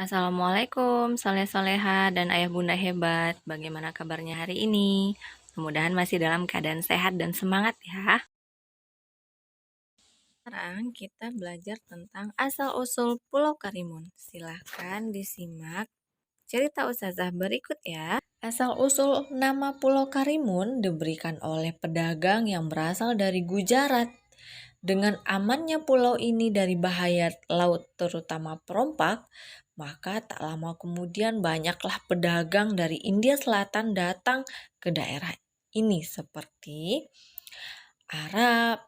Assalamualaikum, soleh-soleha dan ayah bunda hebat. Bagaimana kabarnya hari ini? Mudah-mudahan masih dalam keadaan sehat dan semangat ya. Sekarang kita belajar tentang asal-usul Pulau Karimun. Silahkan disimak cerita Ustazah berikut ya. Asal-usul nama Pulau Karimun diberikan oleh pedagang yang berasal dari Gujarat. Dengan amannya pulau ini dari bahaya laut terutama perompak, maka tak lama kemudian banyaklah pedagang dari India Selatan datang ke daerah ini seperti Arab.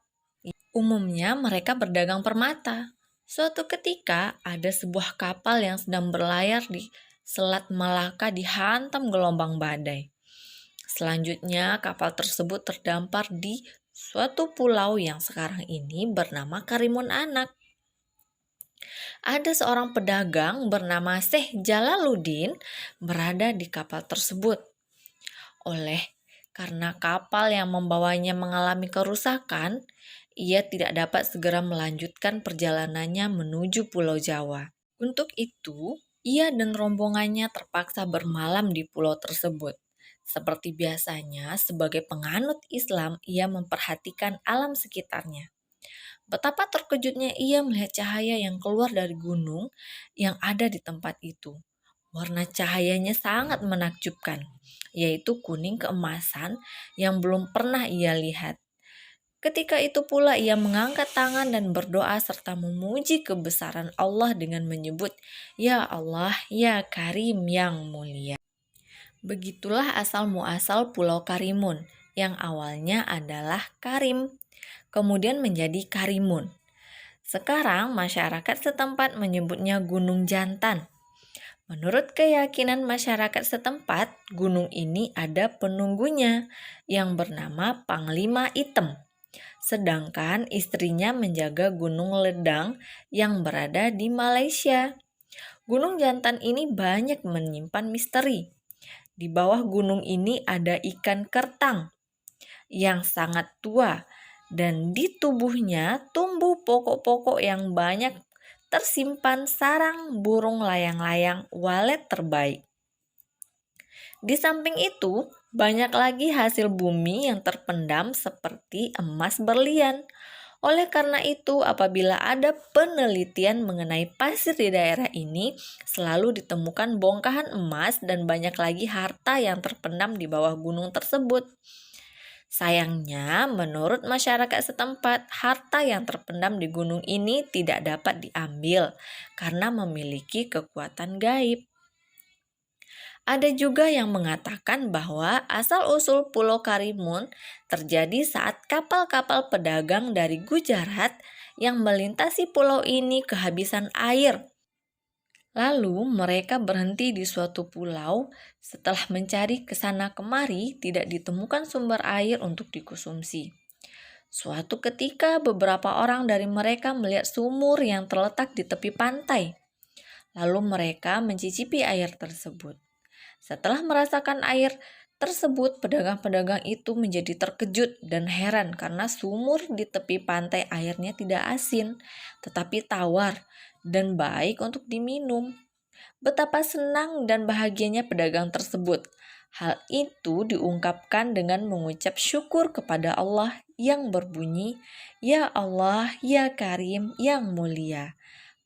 Umumnya mereka berdagang permata. Suatu ketika ada sebuah kapal yang sedang berlayar di Selat Malaka dihantam gelombang badai. Selanjutnya kapal tersebut terdampar di suatu pulau yang sekarang ini bernama Karimun Anak. Ada seorang pedagang bernama Syekh Jalaluddin berada di kapal tersebut. Karena kapal yang membawanya mengalami kerusakan, ia tidak dapat segera melanjutkan perjalanannya menuju Pulau Jawa. Untuk itu, ia dan rombongannya terpaksa bermalam di pulau tersebut. Seperti biasanya, sebagai penganut Islam, ia memperhatikan alam sekitarnya. Betapa terkejutnya ia melihat cahaya yang keluar dari gunung yang ada di tempat itu. Warna cahayanya sangat menakjubkan, yaitu kuning keemasan yang belum pernah ia lihat. Ketika itu pula ia mengangkat tangan dan berdoa serta memuji kebesaran Allah dengan menyebut, "Ya Allah, Ya Karim yang mulia." Begitulah asal muasal Pulau Karimun, yang awalnya adalah Karim, kemudian menjadi Karimun. Sekarang masyarakat setempat menyebutnya Gunung Jantan. Menurut keyakinan masyarakat setempat, gunung ini ada penunggunya yang bernama Panglima Item. Sedangkan istrinya menjaga Gunung Ledang yang berada di Malaysia. Gunung Jantan ini banyak menyimpan misteri. Di bawah gunung ini ada ikan kertang yang sangat tua dan di tubuhnya tumbuh pokok-pokok yang banyak tersimpan sarang burung layang-layang walet terbaik. Di samping itu, banyak lagi hasil bumi yang terpendam seperti emas berlian. Oleh karena itu, apabila ada penelitian mengenai pasir di daerah ini, selalu ditemukan bongkahan emas dan banyak lagi harta yang terpendam di bawah gunung tersebut. Sayangnya, menurut masyarakat setempat, harta yang terpendam di gunung ini tidak dapat diambil karena memiliki kekuatan gaib. Ada juga yang mengatakan bahwa asal-usul Pulau Karimun terjadi saat kapal-kapal pedagang dari Gujarat yang melintasi pulau ini kehabisan air. Lalu mereka berhenti di suatu pulau. Setelah mencari ke sana kemari, tidak ditemukan sumber air untuk dikonsumsi. Suatu ketika beberapa orang dari mereka melihat sumur yang terletak di tepi pantai. Lalu mereka mencicipi air tersebut. Setelah merasakan air tersebut, pedagang-pedagang itu menjadi terkejut dan heran karena sumur di tepi pantai airnya tidak asin, tetapi tawar dan baik untuk diminum. Betapa senang dan bahagianya pedagang tersebut. Hal itu diungkapkan dengan mengucap syukur kepada Allah yang berbunyi, "Ya Allah, Ya Karim yang mulia."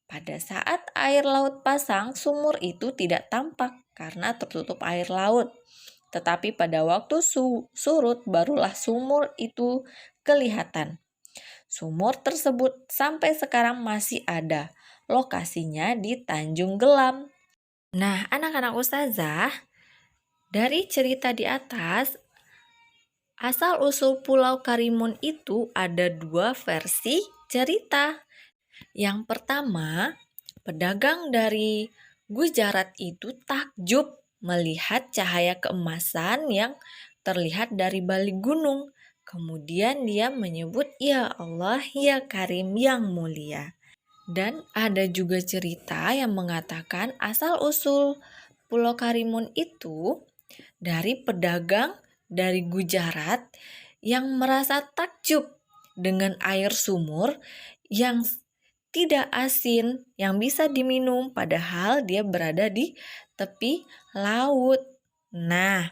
Pada saat air laut pasang, sumur itu tidak tampak karena tertutup air laut. Tetapi pada waktu surut barulah sumur itu kelihatan. Sumur tersebut sampai sekarang masih ada. Lokasinya di Tanjung Gelam. Nah, anak-anak ustazah, dari cerita di atas, asal-usul Pulau Karimun itu ada dua versi cerita. Yang pertama, pedagang dari Gujarat itu takjub melihat cahaya keemasan yang terlihat dari balik gunung. Kemudian dia menyebut, "Ya Allah, Ya Karim yang mulia." Dan ada juga cerita yang mengatakan asal-usul Pulau Karimun itu dari pedagang dari Gujarat yang merasa takjub dengan air sumur yang tidak asin yang bisa diminum padahal dia berada di tepi laut. Nah,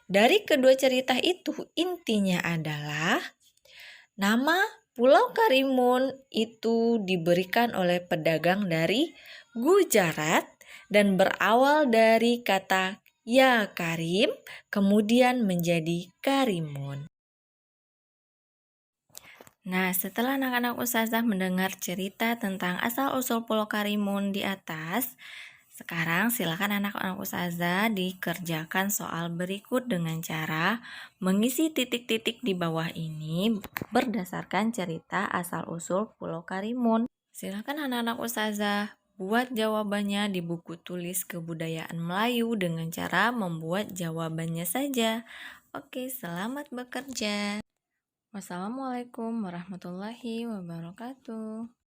dari kedua cerita itu intinya adalah nama Pulau Karimun itu diberikan oleh pedagang dari Gujarat dan berawal dari kata ya Karim, kemudian menjadi Karimun. Nah, setelah anak-anak ustazah mendengar cerita tentang asal-usul Pulau Karimun di atas, sekarang silakan anak-anak ustazah dikerjakan soal berikut dengan cara mengisi titik-titik di bawah ini berdasarkan cerita asal-usul Pulau Karimun. Silakan anak-anak ustazah buat jawabannya di buku tulis kebudayaan Melayu dengan cara membuat jawabannya saja. Oke, selamat bekerja. Wassalamualaikum warahmatullahi wabarakatuh.